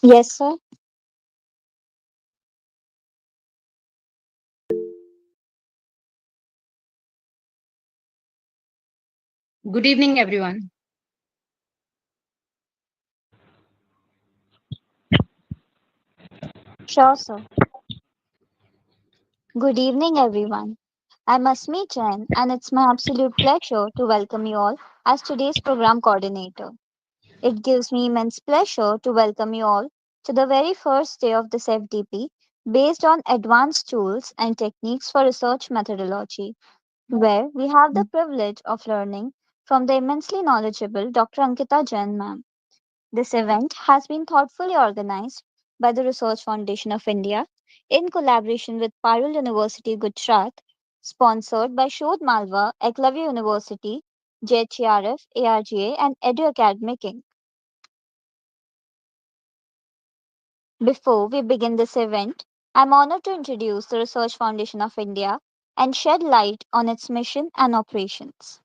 Yes, sir. Good evening, everyone. Sure, sir. Good evening, everyone. I'm Asmi Chen, and it's my absolute pleasure to welcome you all as today's program coordinator. It gives me immense pleasure to welcome you all to the very first day of this FDP based on advanced tools and techniques for research methodology, where we have the privilege of learning from the immensely knowledgeable Dr. Ankita Jain, ma'am. This event has been thoughtfully organized by the Research Foundation of India in collaboration with Parul University, Gujarat, sponsored by Shodh Malwa, Eklavya University, JHRF, ARGA, and Edu Academic Inc. Before we begin this event, I'm honored to introduce the Research Foundation of India and shed light on its mission and operations.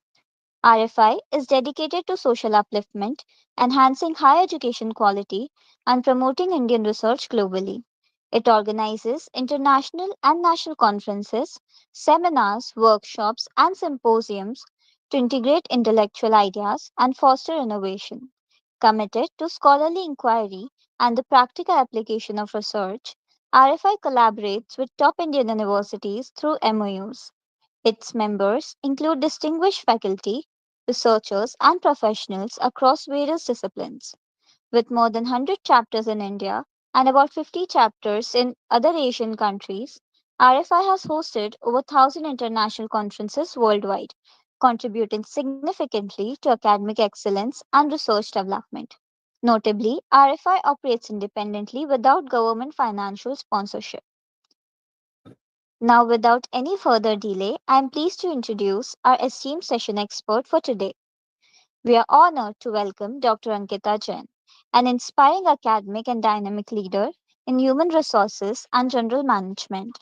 RFI is dedicated to social upliftment, enhancing higher education quality, and promoting Indian research globally. It organizes international and national conferences, seminars, workshops, and symposiums to integrate intellectual ideas and foster innovation. Committed to scholarly inquiry and the practical application of research, RFI collaborates with top Indian universities through MOUs. Its members include distinguished faculty, researchers, and professionals across various disciplines. With more than 100 chapters in India and about 50 chapters in other Asian countries, RFI has hosted over 1,000 international conferences worldwide, contributing significantly to academic excellence and research development. Notably, RFI operates independently without government financial sponsorship. Now, without any further delay, I am pleased to introduce our esteemed session expert for today. We are honored to welcome Dr. Ankita Jain, an inspiring academic and dynamic leader in human resources and general management.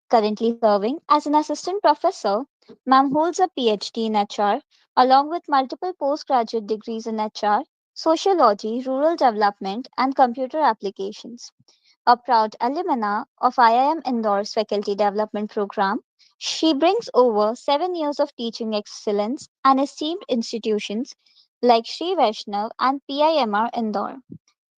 Currently serving as an assistant professor, Ma'am holds a PhD in HR along with multiple postgraduate degrees in HR, sociology, rural development, and computer applications. A proud alumna of IIM Indore's faculty development program, she brings over 7 years of teaching excellence and esteemed institutions like Sri Vaishnav and PIMR Indore.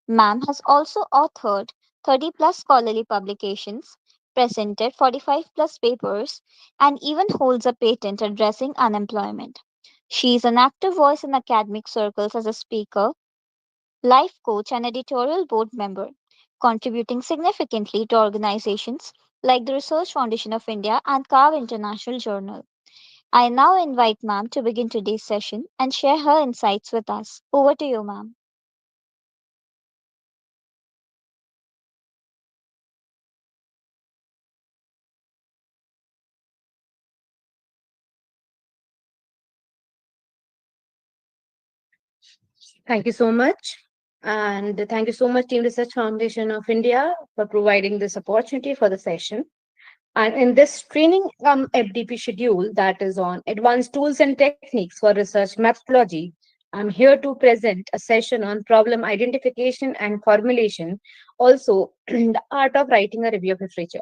Ma'am has also authored 30 plus scholarly publications, presented 45 plus papers, and even holds a patent addressing unemployment. She is an active voice in academic circles as a speaker, life coach, and editorial board member, contributing significantly to organizations like the Research Foundation of India and CARE International Journal. I now invite ma'am to begin today's session and share her insights with us. Over to you, ma'am. Thank you so much. And thank you so much, Team Research Foundation of India, for providing this opportunity for the session. And in this training FDP schedule that is on advanced tools and techniques for research methodology, I'm here to present a session on problem identification and formulation, also the art of writing a review of literature.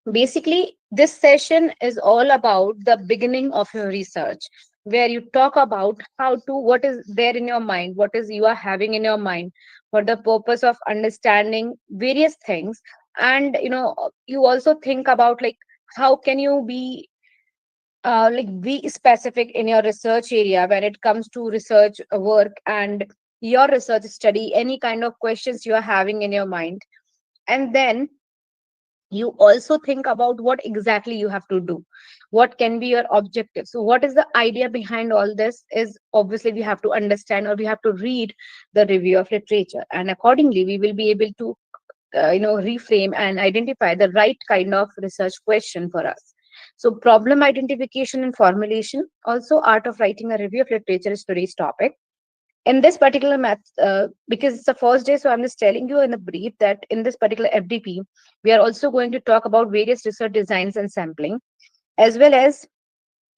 Basically, this session is all about the beginning of your research, where you talk about how to, what is there in your mind, what is you are having in your mind for the purpose of understanding various things. And you also think about like how can you be be specific in your research area when it comes to research work and your research study, any kind of questions you are having in your mind. And then you also think about what exactly you have to do, what can be your objective. So what is the idea behind all this is obviously we have to understand, or we have to read the review of literature, and accordingly we will be able to reframe and identify the right kind of research question for us. So problem identification and formulation, also art of writing a review of literature, is today's topic. In this particular math, because it's the first day, so I'm just telling you in a brief that in this particular FDP, we are also going to talk about various research designs and sampling, as well as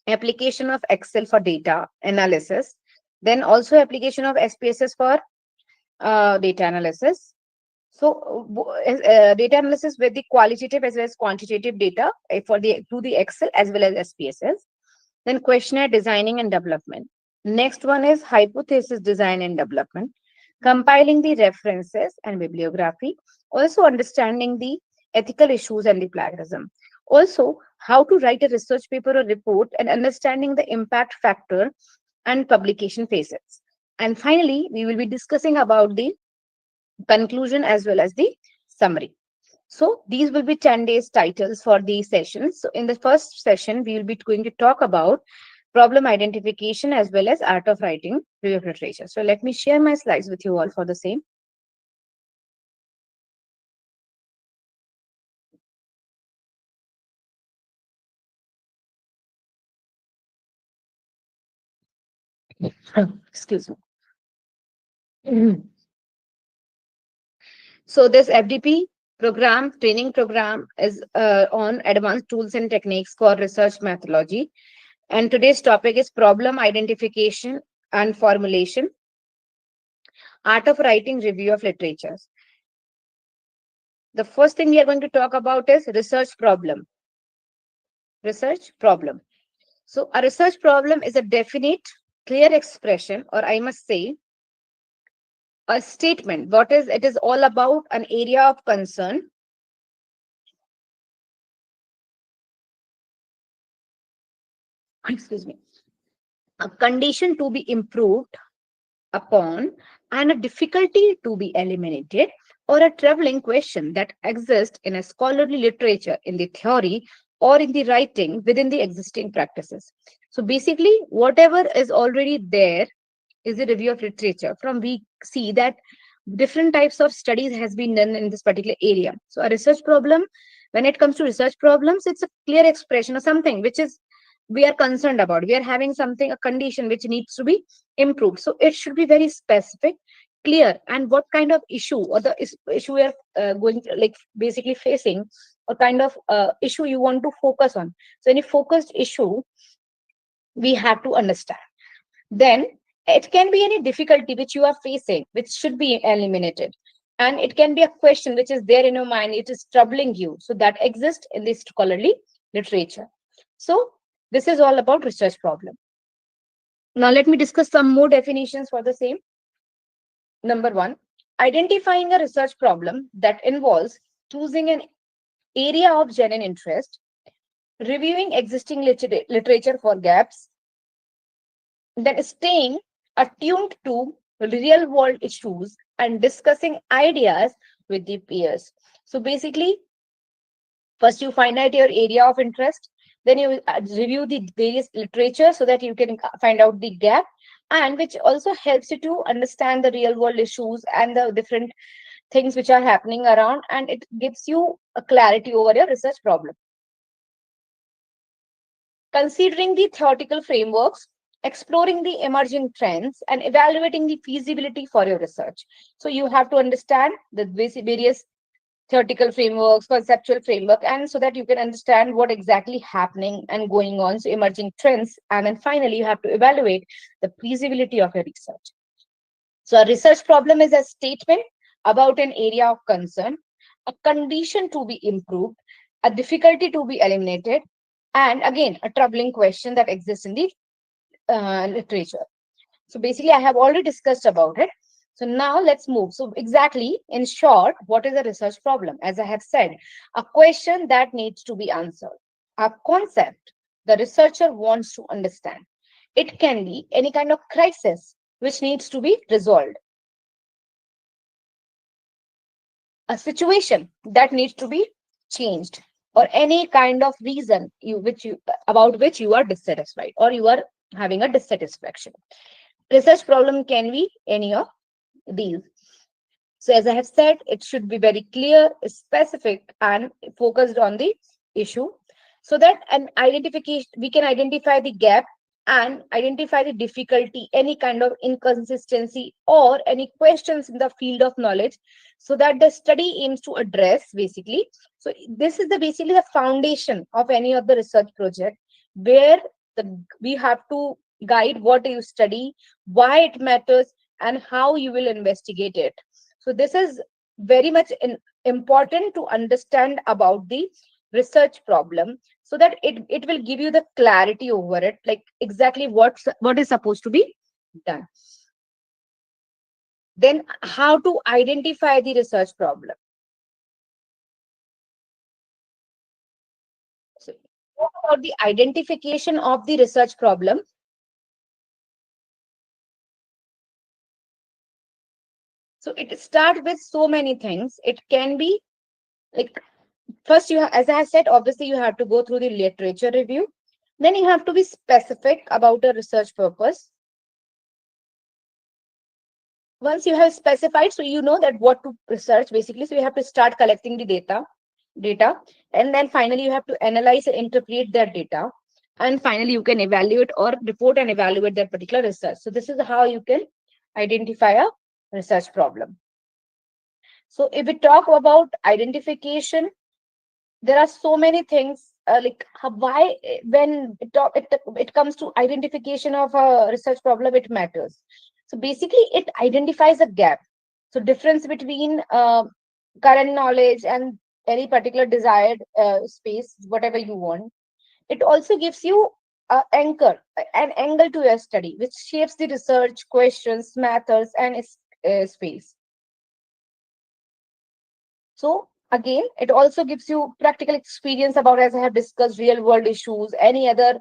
application of Excel for data analysis, then also application of SPSS for data analysis. So, data analysis with the qualitative as well as quantitative data for the through the Excel as well as SPSS. Then questionnaire designing and development. Next one is hypothesis design and development, compiling the references and bibliography, also understanding the ethical issues and the plagiarism. Also, how to write a research paper or report and understanding the impact factor and publication phases. And finally, we will be discussing about the conclusion as well as the summary. So these will be 10 days titles for the sessions. So in the first session, we will be going to talk about problem identification as well as art of writing review of literature. So let me share my slides with you all for the same. Excuse me. Mhm. So this FDP program, training program is on advanced tools and techniques for research methodology. And today's topic is problem identification and formulation, art of writing review of literatures. The first thing we are going to talk about is research problem. Research problem. So a research problem is a definite, clear expression, or I must say, a statement. What is it is all about an area of concern. Excuse me. A condition to be improved upon and a difficulty to be eliminated, or a troubling question that exists in a scholarly literature in the theory or in the writing within the existing practices. So basically, whatever is already there is a review of literature. From we see that different types of studies has been done in this particular area. So a research problem, when it comes to research problems, it's a clear expression of something which is we are concerned about. We are having something, a condition which needs to be improved. So it should be very specific, clear, and what kind of issue or the issue we are going to, like basically facing, or kind of issue you want to focus on. So any focused issue we have to understand. Then it can be any difficulty which you are facing, which should be eliminated. And it can be a question which is there in your mind, it is troubling you. So that exists in this scholarly literature. So this is all about research problem. Now let me discuss some more definitions for the same. Number one, identifying a research problem that involves choosing an area of genuine interest, reviewing existing literature for gaps, then staying attuned to real world issues and discussing ideas with the peers. So basically, first you find out your area of interest, then you review the various literature so that you can find out the gap, and which also helps you to understand the real world issues and the different things which are happening around, and it gives you a clarity over your research problem. Considering the theoretical frameworks, exploring the emerging trends, and evaluating the feasibility for your research. So you have to understand the various theoretical frameworks, conceptual framework, and so that you can understand what exactly happening and going on, so emerging trends, and then finally you have to evaluate the feasibility of your research. So a research problem is a statement about an area of concern, a condition to be improved, a difficulty to be eliminated, and again, a troubling question that exists in the literature. So basically, I have already discussed about it. So now let's move. So exactly, in short, what is a research problem? As I have said, a question that needs to be answered, a concept the researcher wants to understand. It can be any kind of crisis which needs to be resolved, a situation that needs to be changed, or any kind of reason about which you are dissatisfied or you are having a dissatisfaction. Research problem can be any of these. So as I have said, it should be very clear, specific, and focused on the issue, so that an identification we can identify the gap and identify the difficulty, any kind of inconsistency or any questions in the field of knowledge, so that the study aims to address basically. So this is the basically the foundation of any of the research project, where we have to guide what you study, why it matters, and how you will investigate it. So this is very much important to understand about the research problem, so that it will give you the clarity over it, like exactly what is supposed to be done. Then how to identify the research problem. So what about the identification of the research problem? So it starts with so many things. It can be like, first as I said, obviously you have to go through the literature review. Then you have to be specific about a research purpose. Once you have specified, so you know that what to research basically, so you have to start collecting the data, and then finally you have to analyze and interpret that data, and finally you can evaluate or report and evaluate that particular research. So this is how you can identify a research problem. So if we talk about identification, there are so many things, like why when it comes to identification of a research problem, it matters. So basically it identifies a gap, so difference between current knowledge and any particular desired space, whatever you want. It also gives you an angle to your study, which shapes the research questions, methods, and space. So again, it also gives you practical experience about, as I have discussed, real world issues, any other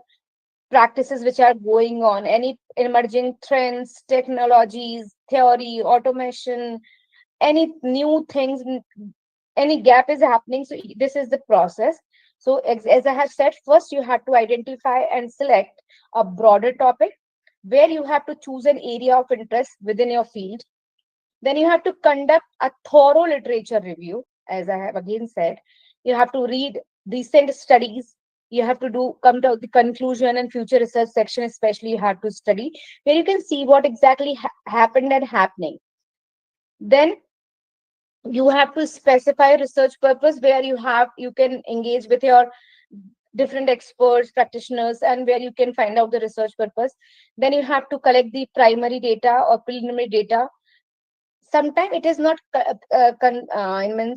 practices which are going on, any emerging trends, technologies, theory, automation, any new things, any gap is happening. So this is the process. So as I have said, first you have to identify and select a broader topic where you have to choose an area of interest within your field. Then you have to conduct a thorough literature review, as I have again said. You have to read recent studies. You have to come to the conclusion and future research section, especially you have to study, where you can see what exactly happened and happening. Then you have to specify research purpose, where you can engage with your different experts, practitioners, and where you can find out the research purpose. Then you have to collect the primary data or preliminary data. Sometimes it is not I mean,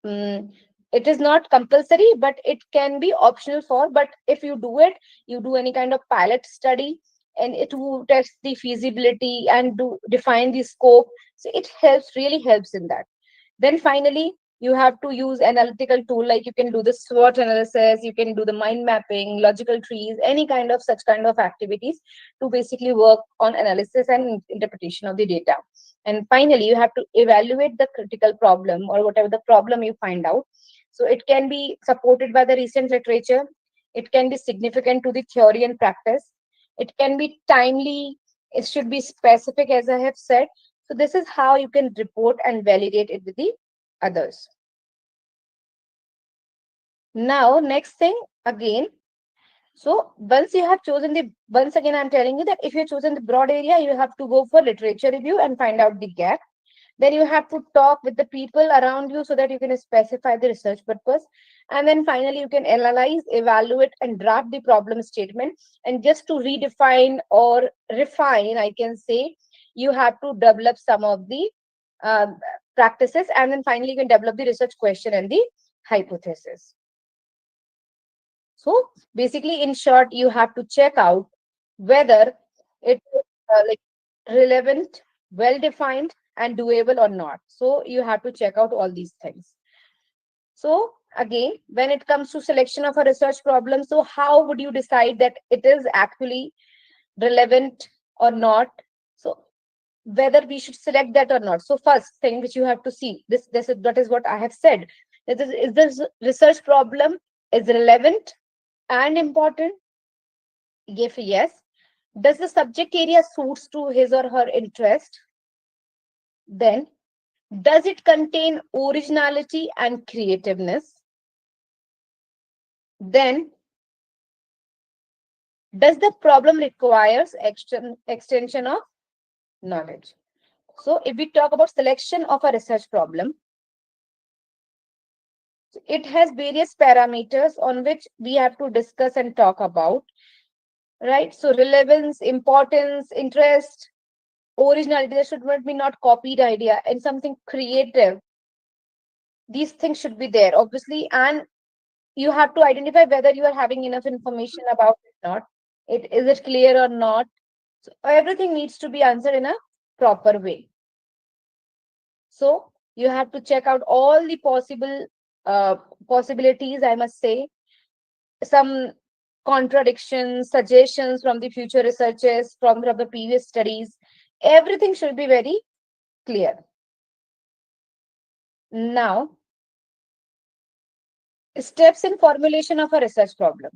mm, it is not compulsory, but it can be optional for. But if you do it, you do any kind of pilot study, and it will test the feasibility and do define the scope. So it helps, really helps in that. Then finally, you have to use analytical tool, like you can do the SWOT analysis, you can do the mind mapping, logical trees, any kind of such kind of activities to basically work on analysis and interpretation of the data. And finally, you have to evaluate the critical problem or whatever the problem you find out. So it can be supported by the recent literature. It can be significant to the theory and practice. It can be timely. It should be specific, as I have said. So this is how you can report and validate it with the others. Now, next thing again. So once again, I'm telling you that if you've chosen the broad area, you have to go for literature review and find out the gap. Then you have to talk with the people around you so that you can specify the research purpose. And then finally, you can analyze, evaluate, and draft the problem statement. And just to redefine or refine, I can say, you have to develop some of the uh, practices. And then finally, you can develop the research question and the hypothesis. So basically, in short, you have to check out whether it is like relevant, well defined, and doable or not. So you have to check out all these things. So again, when it comes to selection of a research problem, so how would you decide that it is actually relevant or not? So whether we should select that or not. So first thing which you have to see, this is that is what I have said. Is this research problem is relevant and important? If yes, does the subject area suits to his or her interest? Then, does it contain originality and creativeness? Then, does the problem requires extension of knowledge? So, if we talk about selection of a research problem, it has various parameters on which we have to discuss and talk about, right? So, relevance, importance, interest, originality. There should not be not copied idea and something creative. These things should be there, obviously, and you have to identify whether you are having enough information about it or not. Is it clear or not? So everything needs to be answered in a proper way. So you have to check out all the uh, possibilities, I must say, some contradictions, suggestions from the future researchers, from the previous studies. Everything should be very clear. Now, steps in formulation of a research problem.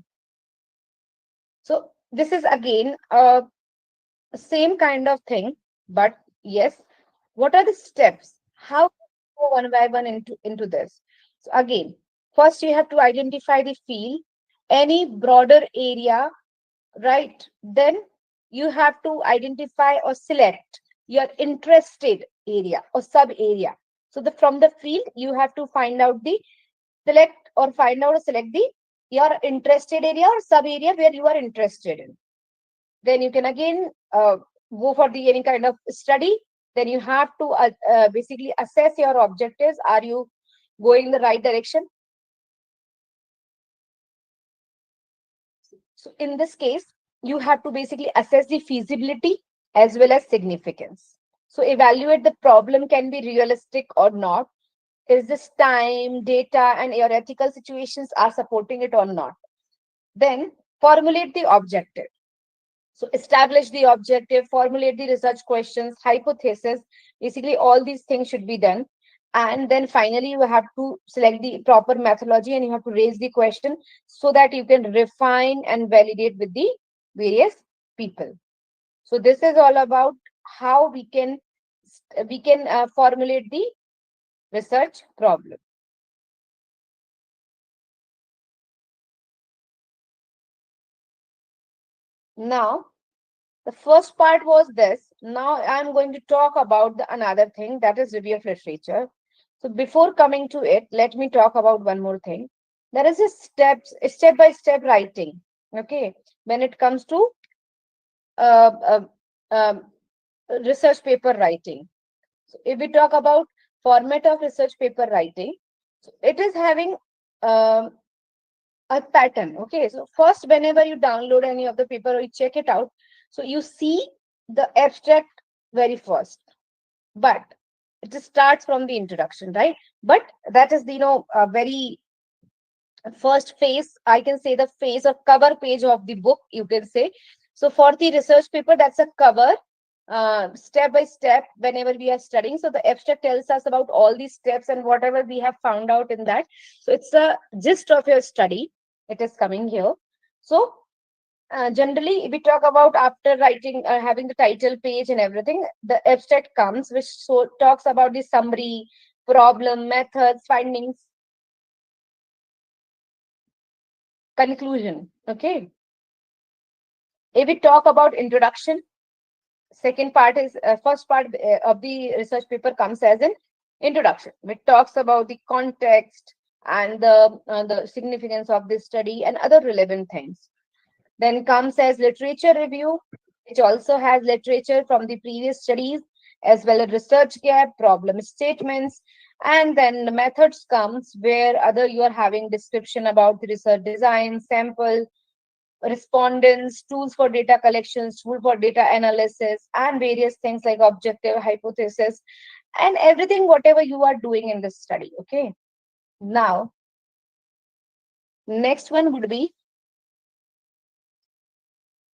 So this is again a same kind of thing, but yes, what are the steps? How to go one by one into this? So again, first you have to identify the field, any broader area, right? Then you have to identify or select your interested area or sub area. So from the field, you have to find out the select or find out or select the your interested area or sub area where you are interested in. Then you can again go for the any kind of study. Then you have to basically assess your objectives. Are you going in the right direction? So in this case, you have to basically assess the feasibility as well as significance. So evaluate the problem can be realistic or not. Is this time, data, and your ethical situations are supporting it or not? Then formulate the objective. So establish the objective, formulate the research questions, hypothesis. Basically, all these things should be done. And then finally, you have to select the proper methodology and you have to raise the question so that you can refine and validate with the various people. So this is all about how we can formulate the research problem. Now, the first part was this. Now I'm going to talk about another thing, that is review of literature. So before coming to it, let me talk about one more thing. There is a step by step writing. Okay, when it comes to uh, uh, um, research paper writing. So if we talk about format of research paper writing, so it is having um, a pattern. Okay, so first, whenever you download any of the paper or you check it out, so you see the abstract very first, but it just starts from the introduction, right? But that is the a very first phase, I can say, the phase or cover page of the book, you can say. So for the research paper, that's a cover, step by step whenever we are studying. So the abstract tells us about all these steps and whatever we have found out in that. So it's a gist of your study. It is coming here. So generally, if we talk about after writing, having the title page and everything, the abstract comes, which talks about the summary, problem, methods, findings, conclusion. Okay. If we talk about introduction, second part is first part of the research paper comes as an introduction, which talks about the context and the significance of this study and other relevant things. Then comes as literature review, which also has literature from the previous studies as well as research gap, problem statements, and then the methods comes where other you are having description about the research design, sample, respondents, tools for data collections, tool for data analysis, and various things like objective, hypothesis, and everything, whatever you are doing in this study. Okay. Now, next one would be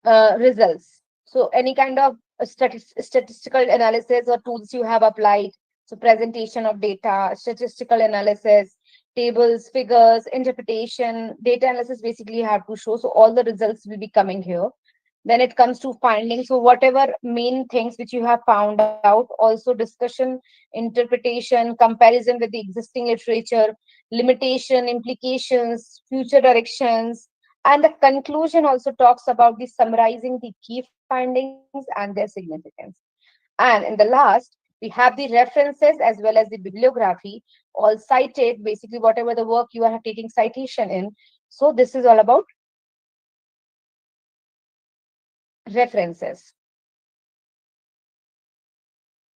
results. So any kind of statistical analysis or tools you have applied. So presentation of data, statistical analysis, tables, figures, interpretation, data analysis basically you have to show. So all the results will be coming here. Then it comes to findings. So whatever main things which you have found out, also discussion, interpretation, comparison with the existing literature, limitation, implications, future directions, and the conclusion also talks about the summarizing the key findings and their significance. And in the last, we have the references as well as the bibliography, all cited, basically whatever the work you are taking citation in. So this is all about references.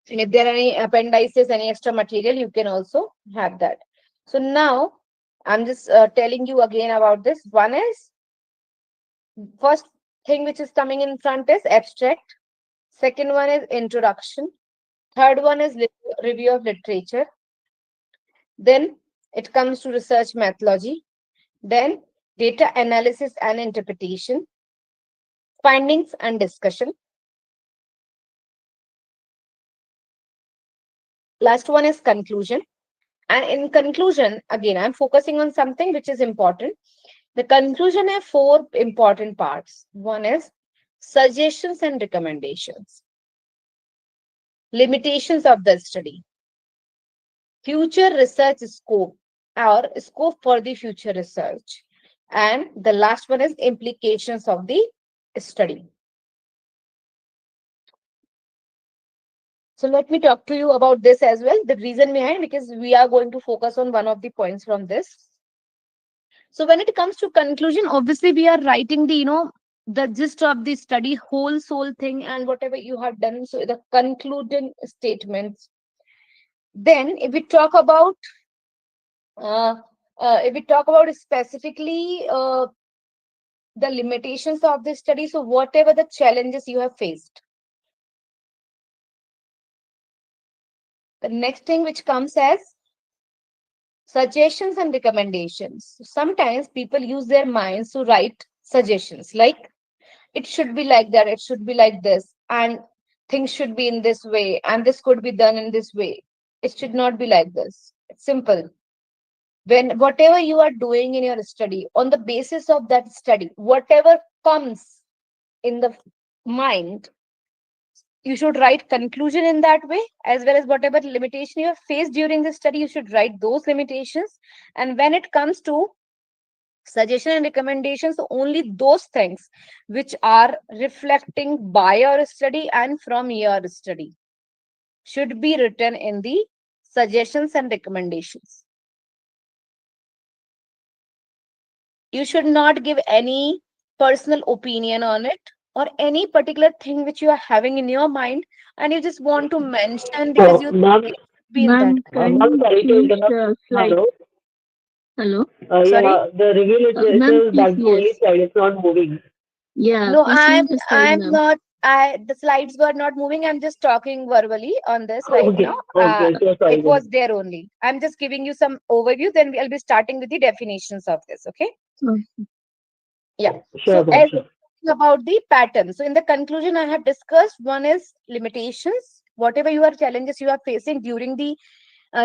And if there are any appendices, any extra material, you can also have that. So now I'm just telling you again about this. One is, first thing which is coming in front is abstract. Second one is introduction. Third one is review of literature. Then it comes to research methodology. Then data analysis and interpretation, findings and discussion. Last one is conclusion. And in conclusion, again, I'm focusing on something which is important. The conclusion has four important parts. One is suggestions and recommendations, limitations of the study, future research scope or scope for the future research. And the last one is implications of the study. So let me talk to you about this as well. The reason behind, because we are going to focus on one of the points from this. So when it comes to conclusion, obviously we are writing the, the gist of the study, whole soul thing and whatever you have done. So the concluding statements. Then uh, if we talk about specifically the limitations of the study, so whatever the challenges you have faced. The next thing which comes as suggestions and recommendations. Sometimes people use their minds to write suggestions like it should be like that, it should be like this, and things should be in this way, and this could be done in this way. It should not be like this. It's simple. When whatever you are doing in your study, on the basis of that study, whatever comes in the mind, you should write conclusion in that way, as well as whatever limitation you have faced during the study, you should write those limitations. And when it comes to suggestion and recommendations, so only those things which are reflecting by your study and from your study should be written in the suggestions and recommendations. You should not give any personal opinion on it, or any particular thing which you are having in your mind and you just want to mention because you think Ma'am, it should be in that Ma'am, way. can ma'am, you sorry to change interrupt. the slide? Hello. Hello? Sorry. Yeah, the review Ma'am, literature, that's the only yes. slide. It's not moving. Yeah, No, please change the slide, I'm ma'am. not. The slides were not moving. I'm just talking verbally on this right now. Okay, okay. So sorry. It Then. was there only. I'm just giving you some overview. Then we'll be starting with the definitions of this. Okay. Oh, Yeah. Sure, So ma'am. as Sure. about the pattern. So in the conclusion, I have discussed one is limitations. Whatever your challenges you are facing during the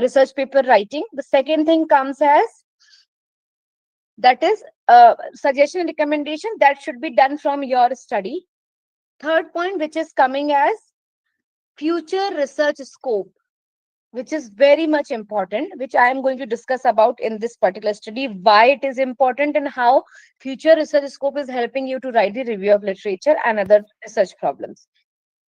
research paper writing. The second thing comes as that is suggestion and recommendation that should be done from your study. Third point, which is coming as future research scope, which is very much important, which I am going to discuss about in this particular study, why it is important and how future research scope is helping you to write the review of literature and other research problems.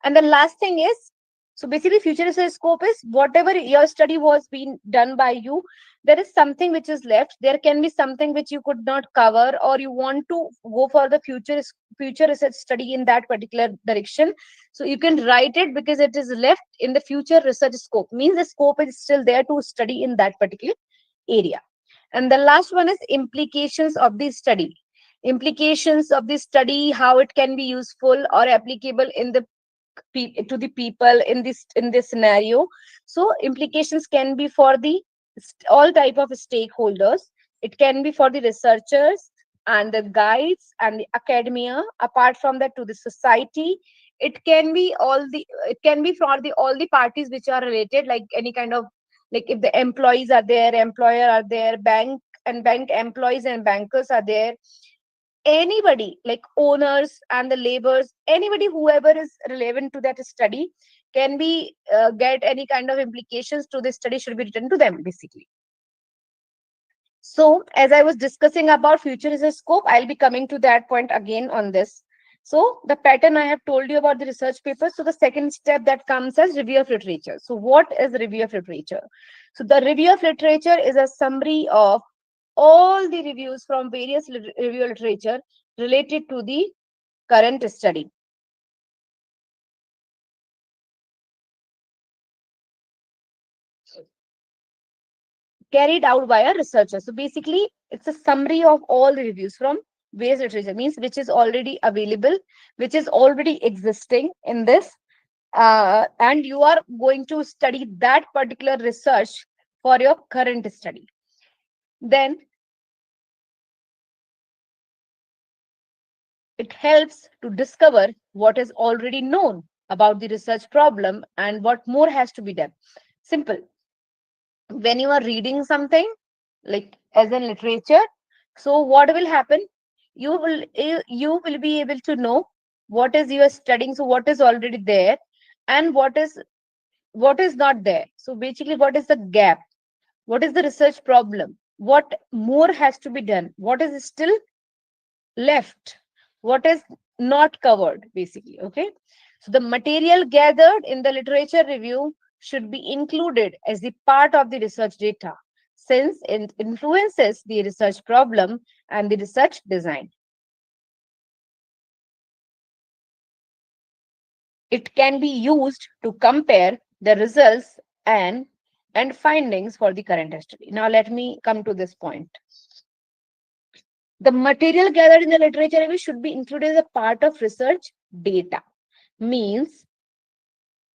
And the last thing is, so basically, future research scope is whatever your study was being done by you, there is something which is left. There can be something which you could not cover, or you want to go for the future research study in that particular direction. So you can write it because it is left in the future research scope. Means the scope is still there to study in that particular area. And the last one is implications of the study. Implications of the study, how it can be useful or applicable in the to the people in this scenario. So implications can be for the all type of stakeholders. It can be for the researchers and the guides and the academia. Apart from that, to the society, it can be for the all the parties which are related, like any kind of, like if the employees are there, employer are there, bank employees and bankers are there, anybody like owners and the laborers, anybody whoever is relevant to that study can be get any kind of implications to the study should be written to them basically. So as I was discussing about future research scope, I'll be coming to that point again on this. So the pattern I have told you about the research paper. So the second step that comes as review of literature. So what is review of literature? So the review of literature is a summary of all the reviews from various review literature related to the current study. carried out by a researcher. So basically, it's a summary of all the reviews from various literature, means which is already available, which is already existing in this, and you are going to study that particular research for your current study. Then it helps to discover what is already known about the research problem and what more has to be done. Simple. When you are reading something like as in literature, so what will happen? You will be able to know what is you are studying, so what is already there and what is not there. So basically, what is the gap? What is the research problem? What more has to be done? What is still left? What is not covered, basically? Okay. So the material gathered in the literature review should be included as the part of the research data, since it influences the research problem and the research design. It can be used to compare the results and findings for the current study. Now let me come to this point. The material gathered in the literature review should be included as a part of research data. Means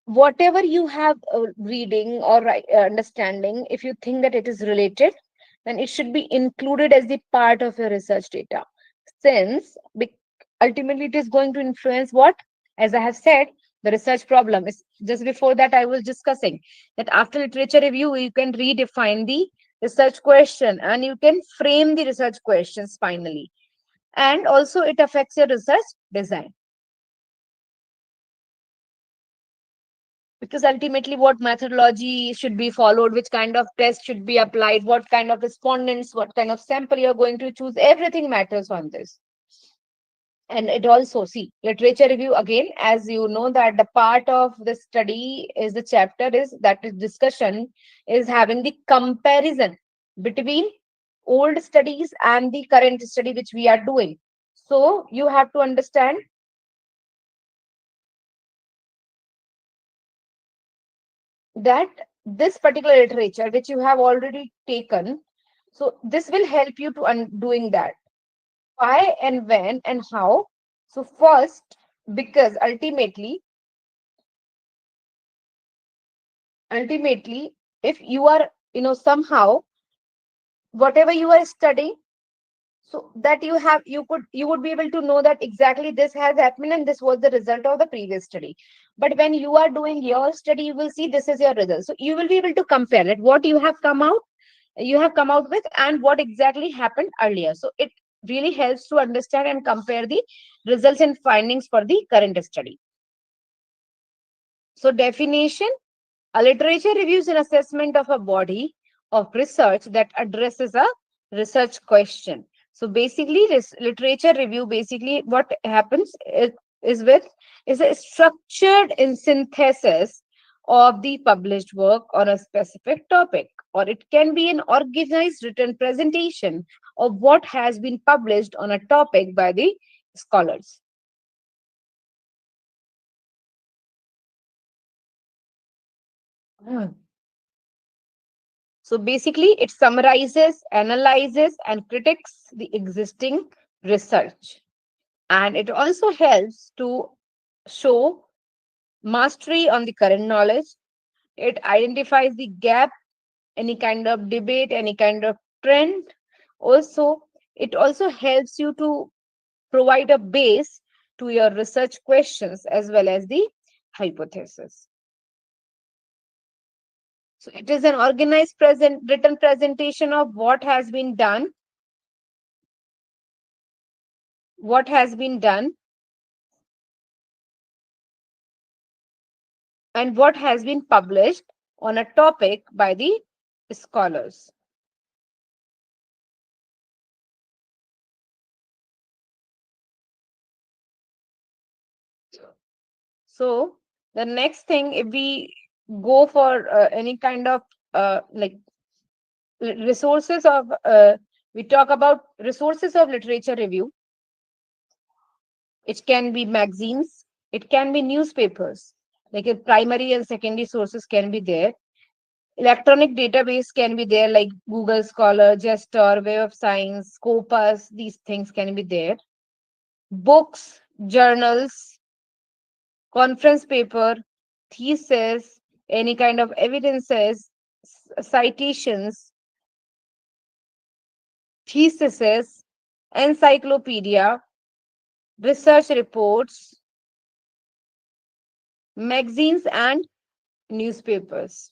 whatever you have reading or understanding, if you think that it is related, then it should be included as the part of your research data, since ultimately it is going to influence what, as I have said, the research problem. Is just before that I was discussing that after literature review you can redefine the research question and you can frame the research questions finally, and also it affects your research design, because ultimately what methodology should be followed, which kind of test should be applied, what kind of respondents, what kind of sample you're going to choose, everything matters on this. And it also, see, literature review, again, as you know, that the part of the study is the chapter is that is discussion is having the comparison between old studies and the current study which we are doing. So you have to understand that this particular literature which you have already taken, so this will help you to doing that. Why and when and how? So first, because ultimately, if you are, somehow whatever you are studying, so that you would be able to know that exactly this has happened and this was the result of the previous study. But when you are doing your study, you will see this is your result, so you will be able to compare it, what you have come out with and what exactly happened earlier. So it really helps to understand and compare the results and findings for the current study. So definition: a literature review is an assessment of a body of research that addresses a research question. So basically, this literature review, basically what happens is a structured in synthesis of the published work on a specific topic, or it can be an organized written presentation of what has been published on a topic by the scholars. Hmm. So basically, it summarizes, analyzes, and critiques the existing research. And it also helps to show mastery on the current knowledge. It identifies the gap, any kind of debate, any kind of trend. Also, it also helps you to provide a base to your research questions as well as the hypothesis. So it is an organized written presentation of what has been done and what has been published on a topic by the scholars. So the next thing, if we go for any kind of like resources of we talk about resources of literature review. It can be magazines, it can be newspapers, like primary and secondary sources can be there. Electronic database can be there, like Google Scholar, Gestor, Web of Science, Scopus. These things can be there. Books, journals, conference paper, thesis, any kind of evidences, citations, theses, encyclopedia, research reports, magazines, and newspapers.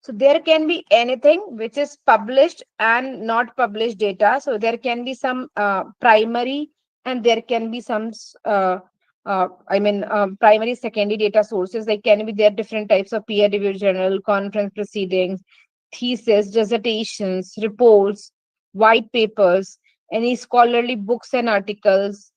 So there can be anything which is published and not published data. So there can be some primary, and there can be some primary, secondary data sources. Like can be there different types of peer review journal, conference proceedings, thesis, dissertations, reports, white papers, any scholarly books and articles,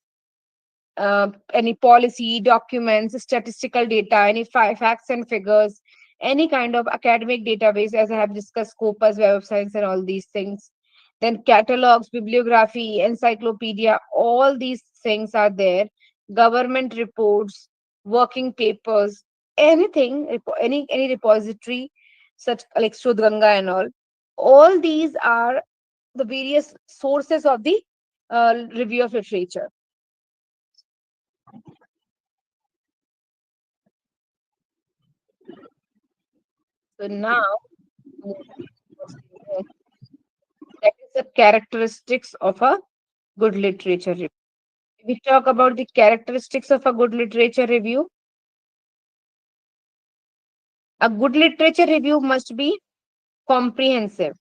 any policy documents, statistical data, any facts and figures, any kind of academic database, as I have discussed, Scopus, Web of Science, and all these things. Then catalogs, bibliography, encyclopedia, all these things are there. Government reports, working papers, anything, any repository, such like Shodhganga and all. All these are the various sources of the review of literature. So now, that is the characteristics of a good literature review. We talk about the characteristics of a good literature review. A good literature review must be comprehensive.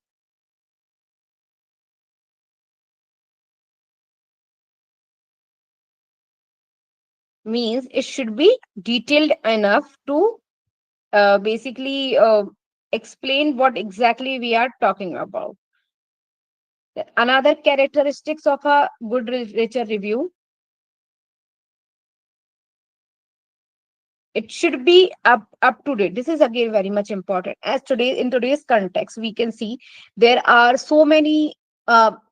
Means it should be detailed enough to basically explain what exactly we are talking about. Another characteristics of a good literature review, it should be up to date. This is again very much important, as in today's context we can see there are so many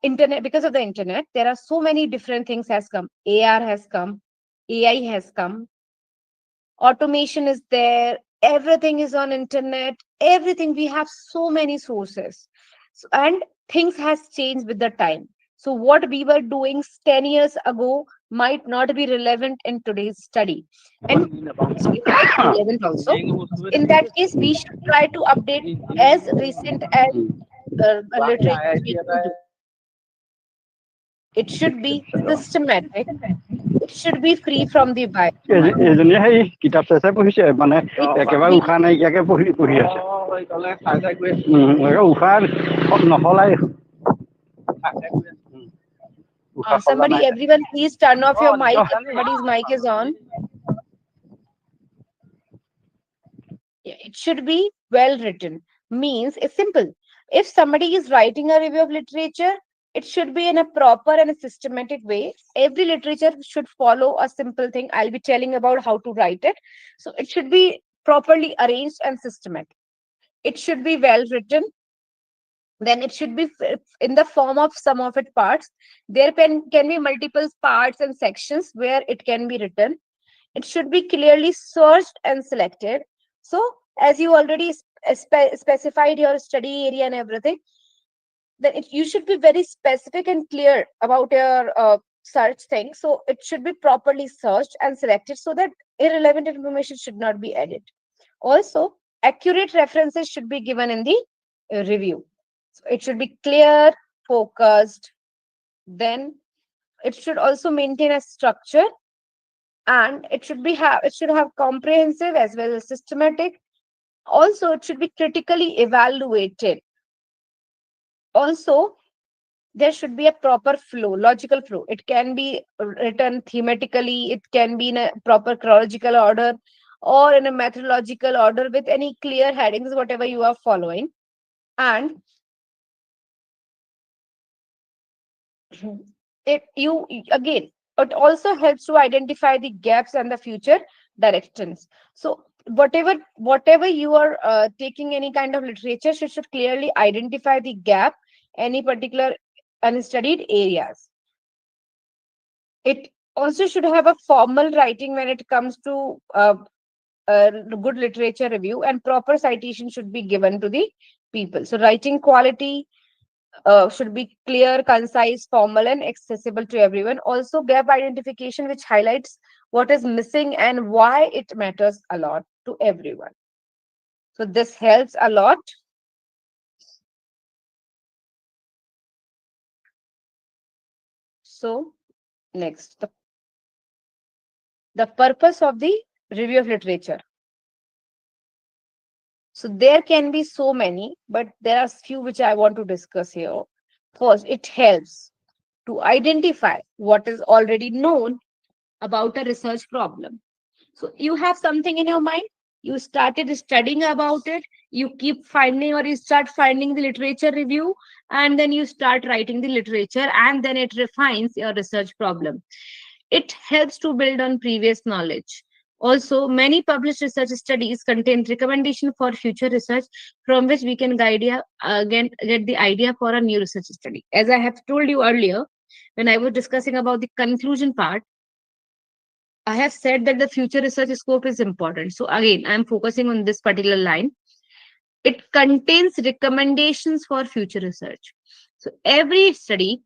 internet. Because of the internet, there are so many different things has come. AR has come, AI has come, automation is there, everything is on internet, everything. We have so many sources. And things has changed with the time. So what we were doing 10 years ago might not be relevant in today's study, and sorry, might be relevant also. In that case, we should try to update as recent as literature we can do. It should be systematic. It should be free from the bias. এজনীয়ে সেই কিতাপ চাই চাই পঢ়িছে মানে একেবাৰে উশাহ নাইকিয়াকে পঢ়ি আছে উশাহ নসলাই Somebody, everyone, please turn off your mic if somebody's mic is on. Yeah, it should be well written. Means it's simple. If somebody is writing a review of literature, it should be in a proper and a systematic way. Every literature should follow a simple thing. I'll be telling about how to write it. So it should be properly arranged and systematic. It should be well written. Then it should be in the form of some of its parts. There can be multiple parts and sections where it can be written. It should be clearly searched and selected. So as you already specified your study area and everything, then you should be very specific and clear about your search thing. So it should be properly searched and selected so that irrelevant information should not be added. Also, accurate references should be given in the review. So it should be clear, focused. Then it should also maintain a structure, and it should have comprehensive as well as systematic. Also, it should be critically evaluated. Also, there should be a proper flow, logical flow. It can be written thematically, it can be in a proper chronological order, or in a methodological order with any clear headings, whatever you are following. And it also helps to identify the gaps and the future directions. So whatever you are taking any kind of literature should clearly identify the gap, any particular unstudied areas. It also should have a formal writing when it comes to good literature review, and proper citation should be given to the people. So writing quality should be clear, concise, formal, and accessible to everyone. Also, gap identification, which highlights what is missing and why it matters a lot to everyone. So this helps a lot. So next, the purpose of the review of literature. So there can be so many, but there are few which I want to discuss here. First, it helps to identify what is already known about a research problem. So you have something in your mind, you started studying about it, you keep finding or you start finding the literature review, and then you start writing the literature, and then it refines your research problem. It helps to build on previous knowledge. Also, many published research studies contain recommendation for future research from which we can again get the idea for a new research study. As I have told you earlier, when I was discussing about the conclusion part, I have said that the future research scope is important. So again, I am focusing on this particular line. It contains recommendations for future research. So every study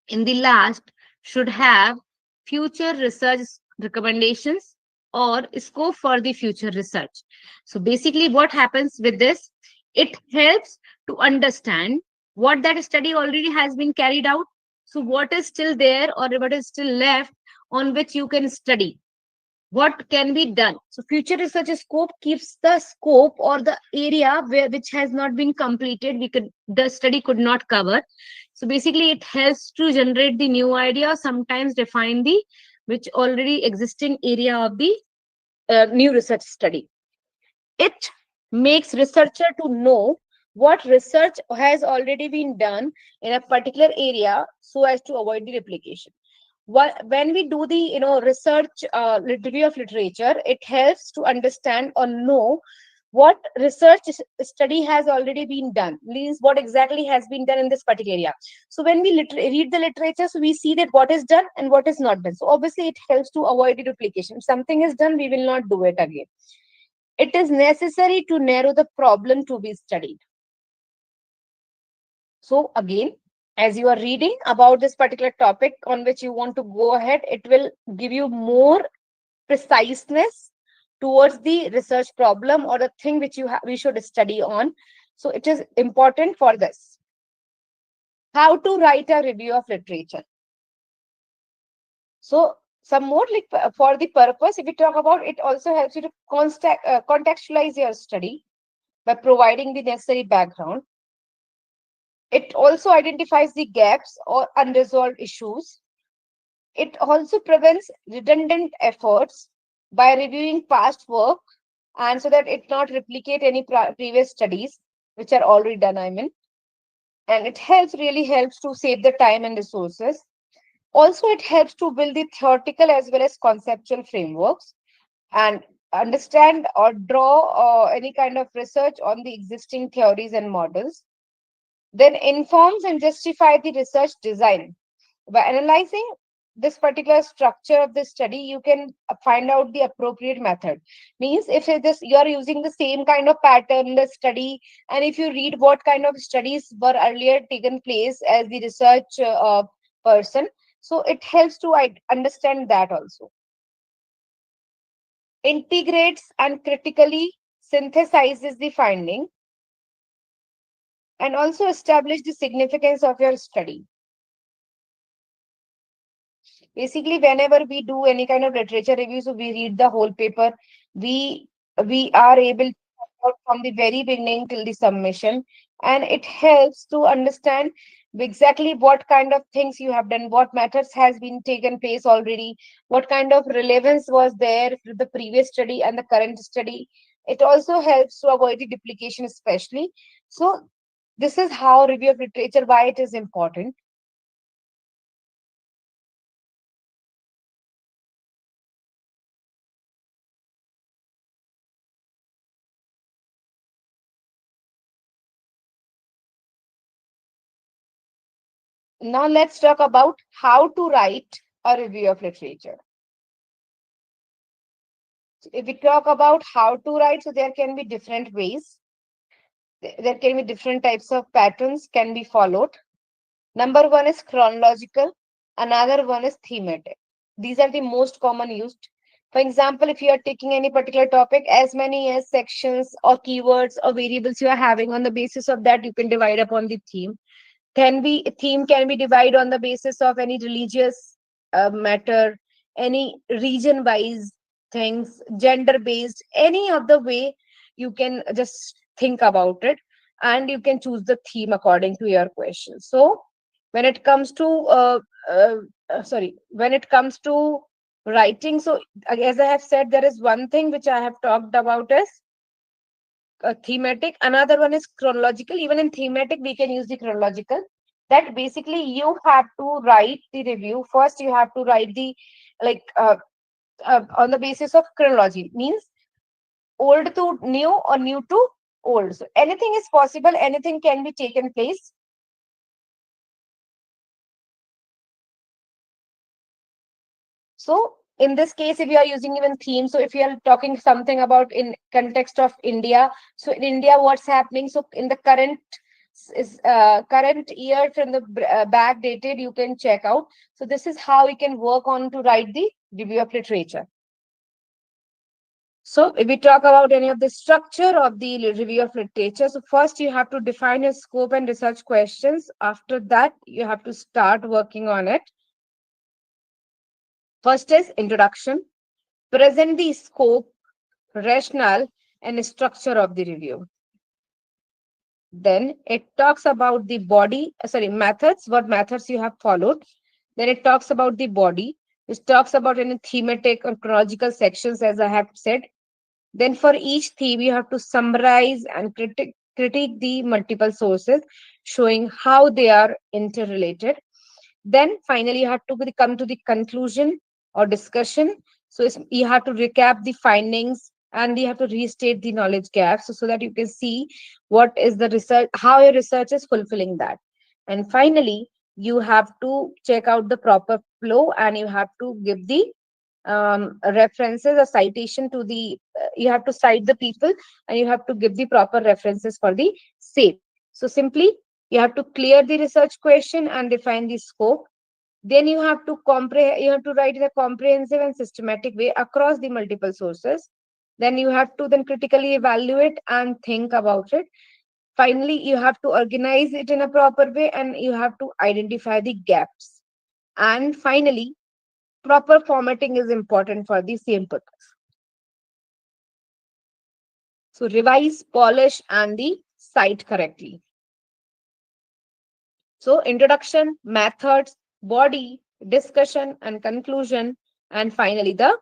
in the last should have future research recommendations or scope for the future research. So basically what happens with this, it helps to understand what that study already has been carried out. So what is still there or what is still left on which you can study, what can be done. So future research scope keeps the scope or the area where which has not been completed, we could the study could not cover. So basically it helps to generate the new idea, sometimes define the which already existing area of the new research study. It makes researcher to know what research has already been done in a particular area so as to avoid the replication. When we do the research review of literature, it helps to understand or know what research study has already been done, means what exactly has been done in this particular area. So when we read the literature, so we see that what is done and what is not done. So obviously it helps to avoid the duplication. If something is done, we will not do it again. It is necessary to narrow the problem to be studied. So again, as you are reading about this particular topic on which you want to go ahead, it will give you more preciseness towards the research problem or the thing which we should study on. So it is important for this. How to write a review of literature. So some more like for the purpose, if we talk about, it also helps you to contextualize your study by providing the necessary background. It also identifies the gaps or unresolved issues. It also prevents redundant efforts by reviewing past work, and so that it not replicate any previous studies which are already done, I mean. And it really helps to save the time and resources. Also, it helps to build the theoretical as well as conceptual frameworks and understand or draw any kind of research on the existing theories and models. Then informs and justify the research design. By analyzing this particular structure of the study, you can find out the appropriate method. Means if you are using the same kind of pattern, the study, and if you read what kind of studies were earlier taken place as the research person, so it helps to understand that also. Integrates and critically synthesizes the finding, and also establish the significance of your study. Basically, whenever we do any kind of literature review, so we read the whole paper, we we are able to find out from the very beginning till the submission, and it helps to understand exactly what kind of things you have done, what methods has been taken place already, what kind of relevance was there with the previous study and the current study. It also helps to avoid the duplication, especially. So this is how review of literature, why it is important. Now let's talk about how to write a review of literature. So if we talk about how to write, so there can be different ways. There can be different types of patterns can be followed. Number one is chronological, another one is thematic. These are the most common used. For example, if you are taking any particular topic, as many as sections or keywords or variables you are having, on the basis of that, you can divide upon the theme. Theme can be divided on the basis of any religious matter, any region wise things, gender based, any of the way you can just think about it, and you can choose the theme according to your question. So when it comes to when it comes to writing, so as I have said, there is one thing which I have talked about as thematic, another one is chronological. Even in thematic we can use the chronological, that basically you have to write the review first. You have to write the like on the basis of chronology, means old to new or new to old. So anything is possible, anything can be taken place. So in this case, if you are using even theme, so if you are talking something about in context of India, so in India, what's happening? So in the current year from the back dated, you can check out. So this is how we can work on to write the review of literature. So if we talk about any of the structure of the review of literature, so first you have to define your scope and research questions. After that, you have to start working on it. First is introduction. Present the scope, rationale, and structure of the review. Then it talks about the methods, what methods you have followed. Then it talks about the body, which talks about any thematic or chronological sections, as I have said. Then for each theme, you have to summarize and critique the multiple sources, showing how they are interrelated. Then finally, you have to come to the conclusion or discussion. So you have to recap the findings and you have to restate the knowledge gaps, so that you can see what is the research, how your research is fulfilling that. And finally, you have to check out the proper flow and you have to give the references or citation to the, you have to cite the people and you have to give the proper references for the same. So simply, you have to clear the research question and define the scope. Then you have to write in a comprehensive and systematic way across the multiple sources. Then you have to then critically evaluate and think about it. Finally, you have to organize it in a proper way and you have to identify the gaps. And finally, proper formatting is important for the same purpose. So revise, polish, and the cite correctly. So introduction, methods, body, discussion, and conclusion, and finally the.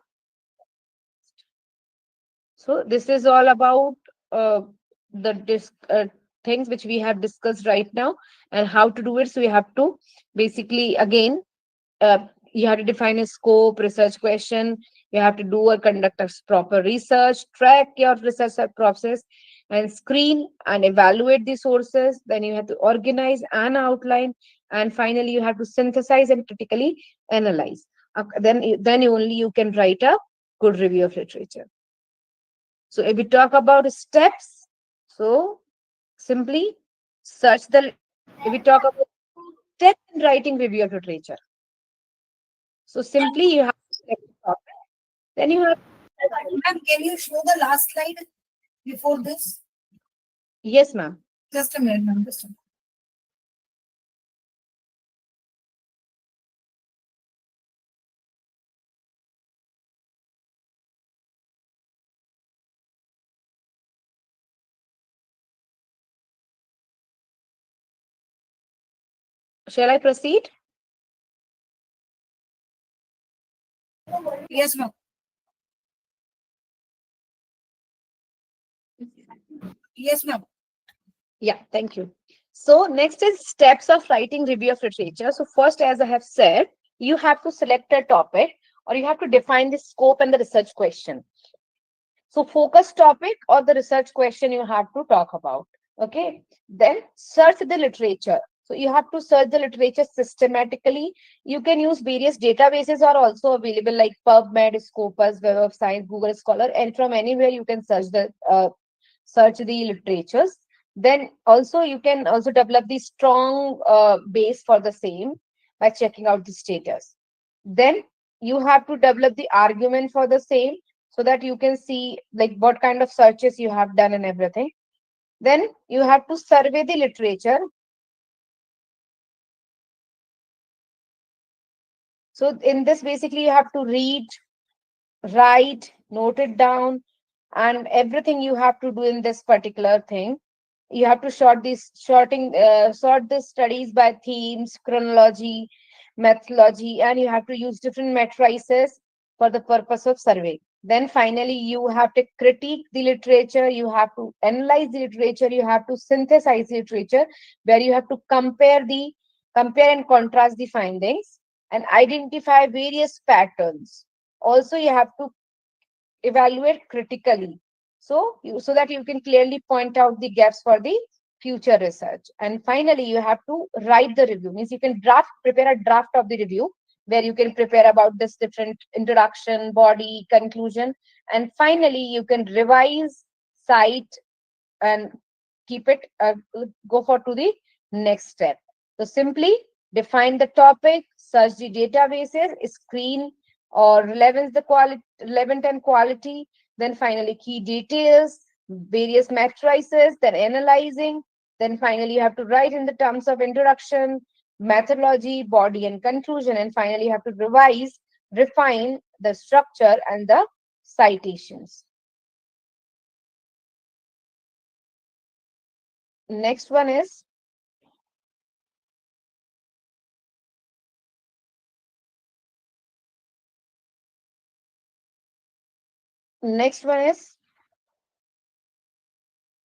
So this is all about the things which we have discussed right now and how to do it. So we have to basically again you have to define a scope, research question. You have to do or conduct a proper research, track your research process, and screen and evaluate the sources. Then you have to organize and outline, and finally you have to synthesize and critically analyze. Then only you can write a good review of literature. So if we talk about steps, so simply search the. If we talk about steps in writing review of literature, so simply you have to select the topic. Then you have. Ma'am, can you show the last slide before this? Yes, ma'am. Just a minute, ma'am. Just a minute. Shall I proceed? Yes, ma'am. Yes, ma'am. Yeah, thank you. So next is steps of writing review of literature. So first, as I have said, you have to select a topic or you have to define the scope and the research question. So focus topic or the research question you have to talk about. Okay. Then search the literature. So you have to search the literature systematically. You can use various databases are also available like PubMed, Scopus, Web of Science, Google Scholar, and from anywhere you can search the literatures. Then also you can also develop the strong base for the same by checking out the status. Then you have to develop the argument for the same so that you can see like what kind of searches you have done and everything. Then you have to survey the literature. So in this, basically, you have to read, write, note it down, and everything you have to do in this particular thing. You have to sort the studies by themes, chronology, methodology, and you have to use different matrices for the purpose of survey. Then finally, you have to critique the literature, you have to analyze the literature, you have to synthesize the literature, where you have to compare and contrast the findings and identify various patterns. Also, you have to evaluate critically so that you can clearly point out the gaps for the future research. And finally, you have to write the review, means you can prepare a draft of the review where you can prepare about this different introduction, body, conclusion, and finally you can revise, cite, and keep it go for to the next step. So simply define the topic, search the databases, screen or relevant and quality, then finally key details, various matrices, then analyzing, then finally you have to write in the terms of introduction, methodology, body and conclusion, and finally you have to revise, refine the structure and the citations. Next one is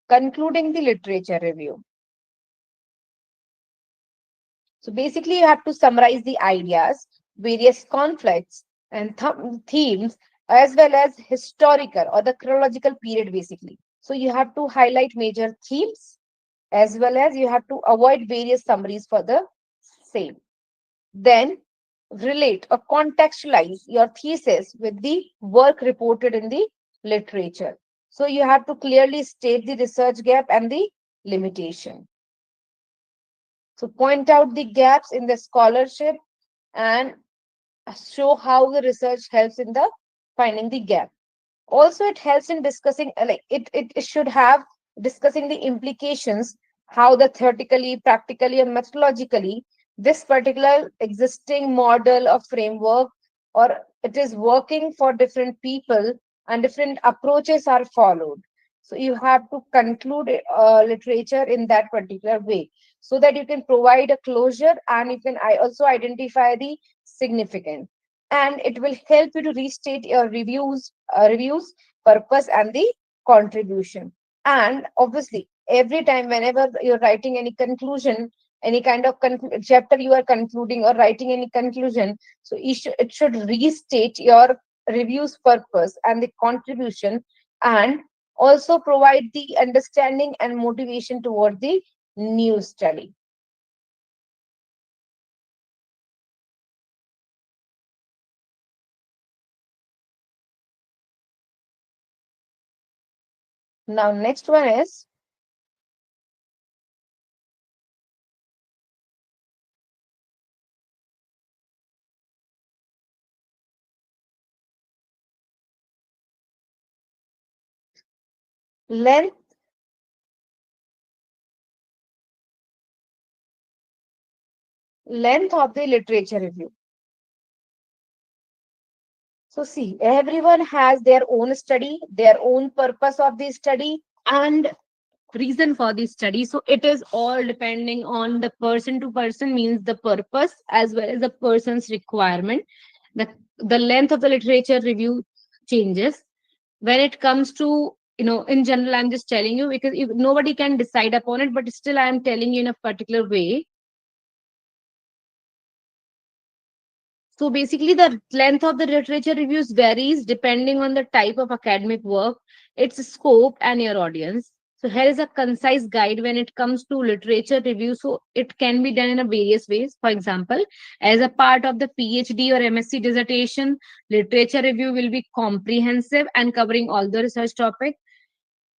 concluding the literature review. So basically, you have to summarize the ideas, various conflicts, and themes, as well as historical or the chronological period, basically. So you have to highlight major themes, as well as you have to avoid various summaries for the same. Then relate or contextualize your thesis with the work reported in the literature. So you have to clearly state the research gap and the limitation. So point out the gaps in the scholarship and show how the research helps in the finding the gap. Also, it helps in discussing it should have discussing the implications, how the theoretically, practically, and methodologically this particular existing model or framework or it is working for different people and different approaches are followed. So you have to conclude literature in that particular way so that you can provide a closure and you can also identify the significance, and it will help you to restate your reviews purpose and the contribution. And obviously every time whenever you're writing any conclusion, any kind of chapter you are concluding or writing any conclusion, so it should restate your reviews purpose and the contribution, and also provide the understanding and motivation toward the new study. Now next one is length length of the literature review. So see, everyone has their own study, their own purpose of the study, and reason for the study. So it is all depending on the person to person, means the purpose as well as the person's requirement. The, the length of the literature review changes. When it comes to, in general, I'm just telling you because nobody can decide upon it, but still I am telling you in a particular way. So basically, the length of the literature reviews varies depending on the type of academic work, its scope, and your audience. So here is a concise guide when it comes to literature review. So it can be done in a various ways. For example, as a part of the PhD or MSc dissertation, literature review will be comprehensive and covering all the research topic.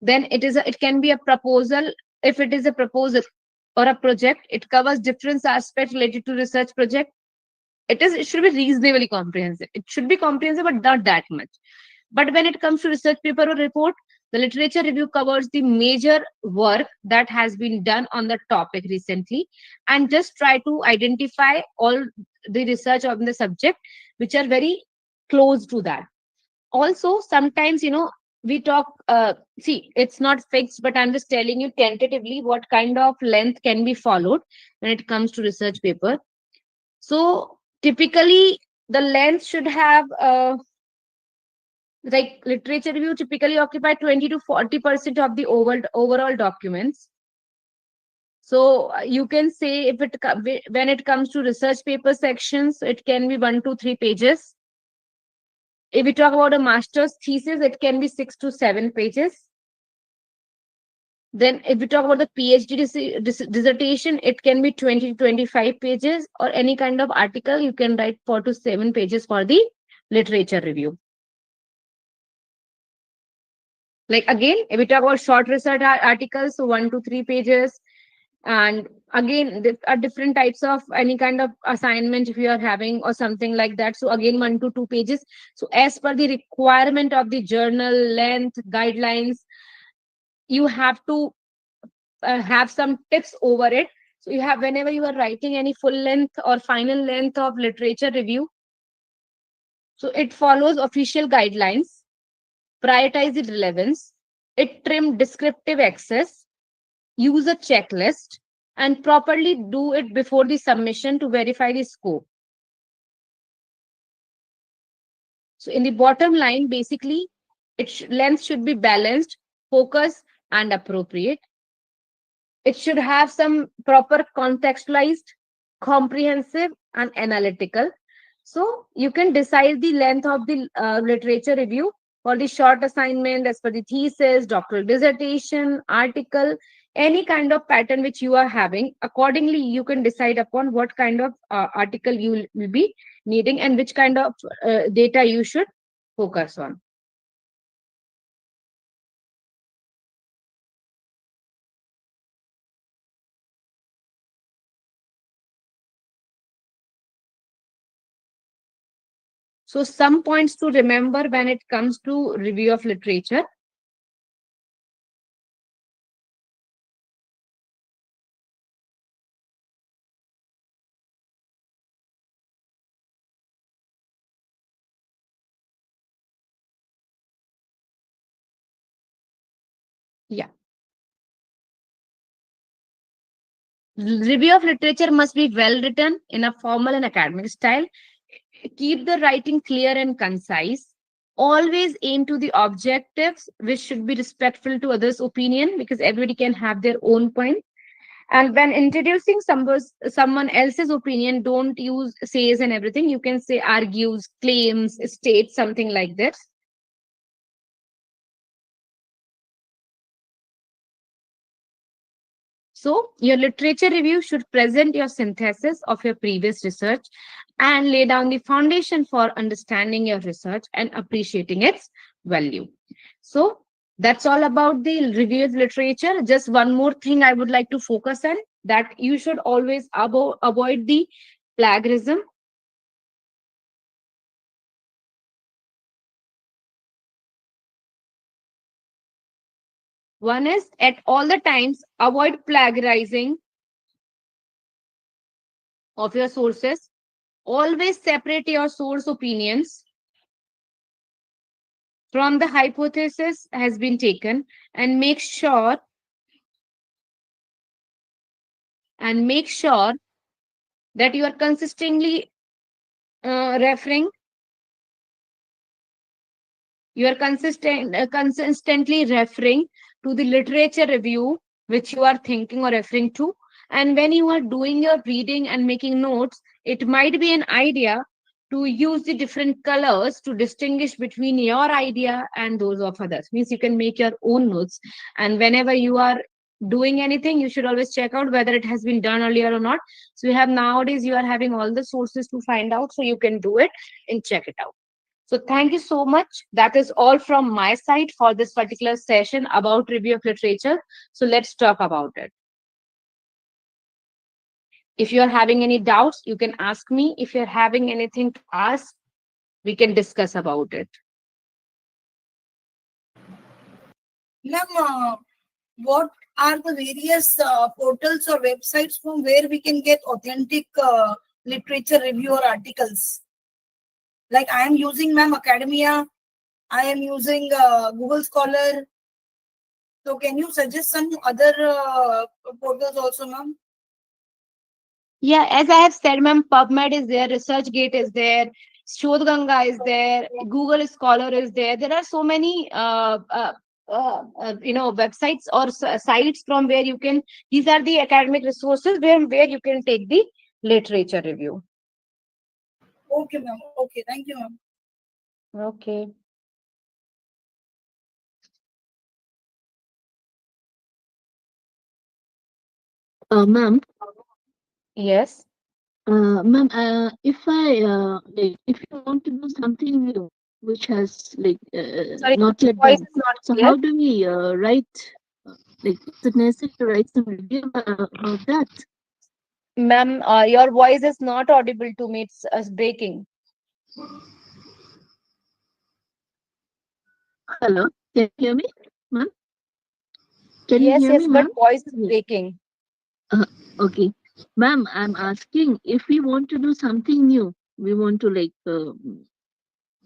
Then it can be a proposal. If it is a proposal or a project, it covers different aspects related to research project. It should be reasonably comprehensive. It should be comprehensive, but not that much. But when it comes to research paper or report, the literature review covers the major work that has been done on the topic recently, and just try to identify all the research on the subject which are very close to that. Also, sometimes, we talk, see, it's not fixed, but I'm just telling you tentatively what kind of length can be followed when it comes to research paper. So typically, the length should have, like literature review typically occupy 20 to 40% of the overall documents. So you can say when it comes to research paper sections, it can be 1 to 3 pages. If we talk about a master's thesis, it can be 6 to 7 pages. Then if we talk about the PhD dissertation, it can be 20 to 25 pages, or any kind of article, you can write 4 to 7 pages for the literature review. Like again, if we talk about short research articles, so 1 to 3 pages. And again, there are different types of any kind of assignment if you are having or something like that. So again, 1 to 2 pages. So as per the requirement of the journal length guidelines, you have to have some tips over it. So you have, whenever you are writing any full length or final length of literature review, so it follows official guidelines, prioritize the relevance, it trim descriptive excess, use a checklist, and properly do it before the submission to verify the scope. So in the bottom line, basically, length should be balanced, focused, and appropriate. It should have some proper contextualized, comprehensive, and analytical. So you can decide the length of the literature review for the short assignment as per the thesis, doctoral dissertation, article, any kind of pattern which you are having. Accordingly, you can decide upon what kind of article you will be needing and which kind of data you should focus on. So some points to remember when it comes to review of literature. Yeah. Review of literature must be well written in a formal and academic style. Keep the writing clear and concise. Always aim to the objectives, which should be respectful to others' opinion, because everybody can have their own point. And when introducing someone else's opinion, don't use says and everything. You can say argues, claims, states, something like this. So your literature review should present your synthesis of your previous research and lay down the foundation for understanding your research and appreciating its value. So that's all about the review of literature. Just one more thing I would like to focus on, that you should always avoid the plagiarism. One is, at all the times, avoid plagiarizing of your sources. Always separate your source opinions from the hypothesis has been taken, and make sure that you are consistently referring consistently referring to the literature review which you are thinking or referring to. And when you are doing your reading and making notes, it might be an idea to use the different colors to distinguish between your idea and those of others. Means you can make your own notes, and whenever you are doing anything, you should always check out whether it has been done earlier or not. So you have nowadays, you are having all the sources to find out, so you can do it and check it out. So thank you so much. That is all from my side for this particular session about review of literature. So let's talk about it. If you are having any doubts, you can ask me. If you're having anything to ask, we can discuss about it. Ma'am, what are the various portals or websites from where we can get authentic literature review or articles? Like I am using, ma'am, Academia. I am using Google Scholar. So can you suggest some other portals also, ma'am? Yeah, as I have said, ma'am, PubMed is there, ResearchGate is there, Shodhganga is there, Google Scholar is there. There are so many, websites or sites from where you can. These are the academic resources where you can take the literature review. Okay, ma'am. Okay, thank you, ma'am. Okay. Ma'am, Yes. ma'am, if you want to do something new, which has Sorry, not yet voice done, is not so clear. how do we write? Is it necessary to write some review about that? Ma'am, your voice is not audible to me. It's breaking. Hello, can you hear me, ma'am? Can you Yes, hear me, yes, but ma'am? voice is Yeah. breaking. Okay, ma'am, I'm asking if we want to do something new, we want to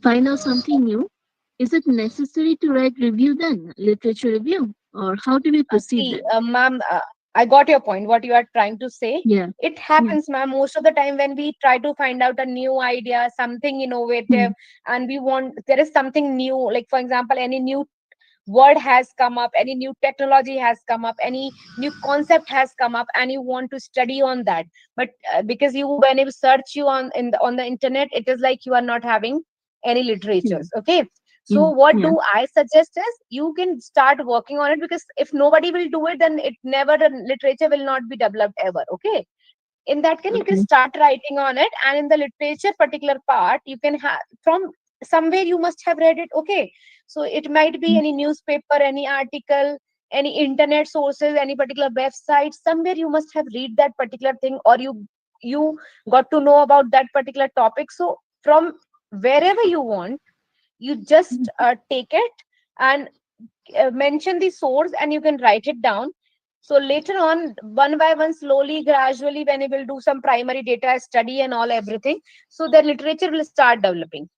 find out something new. Is it necessary to write review then, literature review, or how do we proceed See, then? ma'am, I got your point. What you are trying to say. Yeah. It Yeah. happens, ma'am, most of the time when we try to find out a new idea, something innovative, Mm. and we want there is something new. Like for example, any new word has come up, any new technology has come up, any new concept has come up, and you want to study on that. But because you when you search you on the internet, it is like you are not having any Yeah. literatures. Okay. So Yeah. what Yeah. do I suggest is you can start working on it, because if nobody will do it, then it never the literature will not be developed ever. Okay. In that case, you can Okay. start writing on it, and in the literature particular part, you can have from somewhere you must have read it. Okay. So it might be Mm. any newspaper, any article, any internet sources, any particular website. Somewhere you must have read that particular thing, or you got to know about that particular topic. So from wherever you want, you just take it and mention the source, and you can write it down. So later on, one by one, slowly, gradually, when you will do some primary data study and all everything, so the literature will start developing.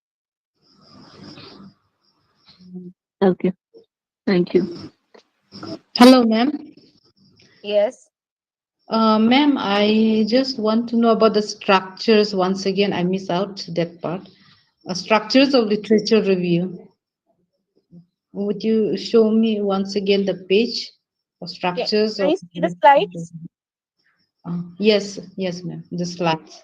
Okay. Thank you. Hello, ma'am. Yes. Ma'am, I just want to know about the structures. Once again, I miss out that part. Structures of literature review. Would you show me once again the page of Okay. structures Can of you see the literature slides? review? Yes, yes, ma'am. The slides.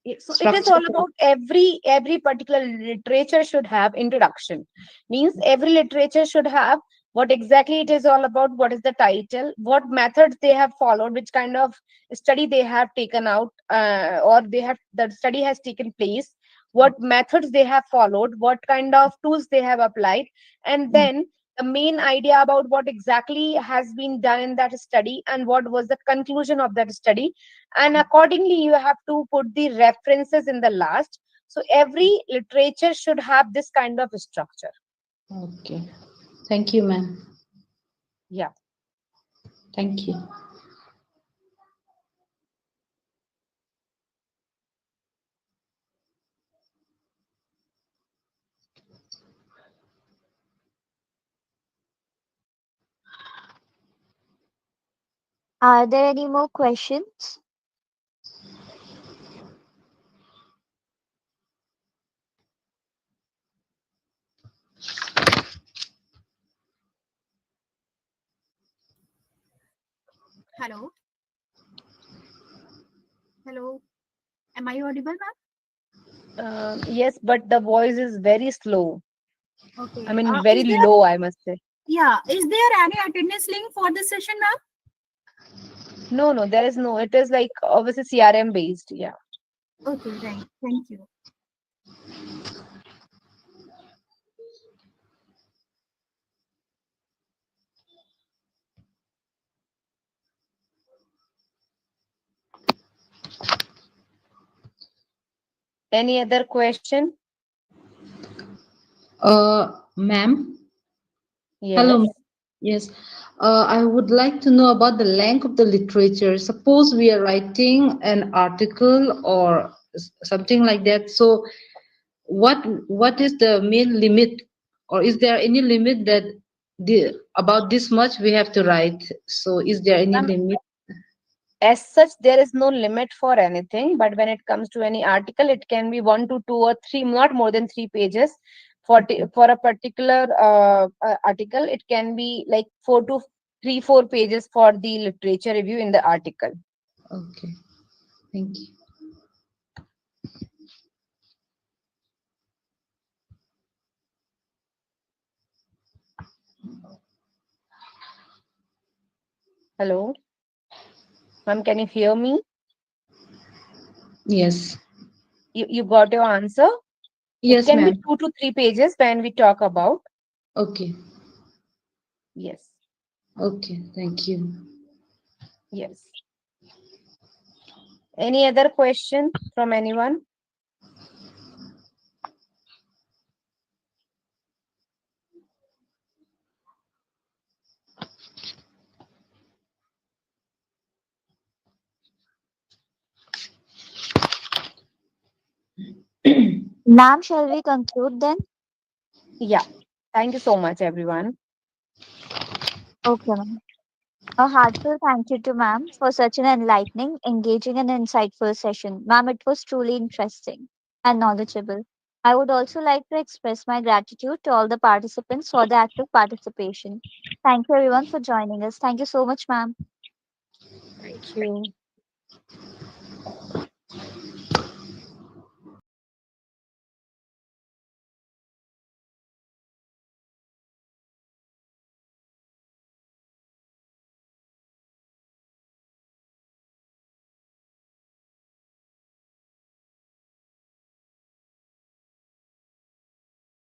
So it is Structure. all about every particular literature should have introduction. Means every literature should have what exactly it is all about, what is the title, what methods they have followed, which kind of study they have taken out, or they have the study has taken place, what methods they have followed, what kind of tools they have applied, and then the main idea about what exactly has been done in that study and what was the conclusion of that study, and accordingly you have to put the references in the last. So every literature should have this kind of structure. Okay. Thank you, ma'am. Yeah. Thank you. Are there any more questions? Hello. Hello. Am I audible, ma'am? Yes, but the voice is very slow. Okay. I mean, Is very there, low, I must say. yeah, is there any attendance link for this session, ma'am? No, no, there is no. It is like obviously CRM based. Yeah. Okay, right. Thank you. Any other question? Ma'am. Hello. Yes. Yes. I would like to know about the length of the literature. Suppose we are writing an article or something like that. So, what is the main limit, or is there any limit that about this much we have to write? So, is there any Um, limit? as such, there is no limit for anything. But when it comes to any article, it can be 1 to 2 or 3, not more than 3 pages. For a particular article, it can be like 4 to 4 pages for the literature review in the article. Okay. Thank you. Hello, ma'am, can you hear me? Yes. You got your answer? It Yes, can be ma'am. 2 to 3 pages when we talk about. Okay. Yes, Okay. Thank you. yes. Any other question from anyone? Ma'am, shall we conclude then? Yeah. Thank you so much, everyone. Okay, ma'am. A heartfelt thank you to ma'am for such an enlightening, engaging, and insightful session. Ma'am, it was truly interesting and knowledgeable. I would also like to express my gratitude to all the participants for the active participation. Thank you everyone for joining us. Thank you so much, ma'am. Thank you.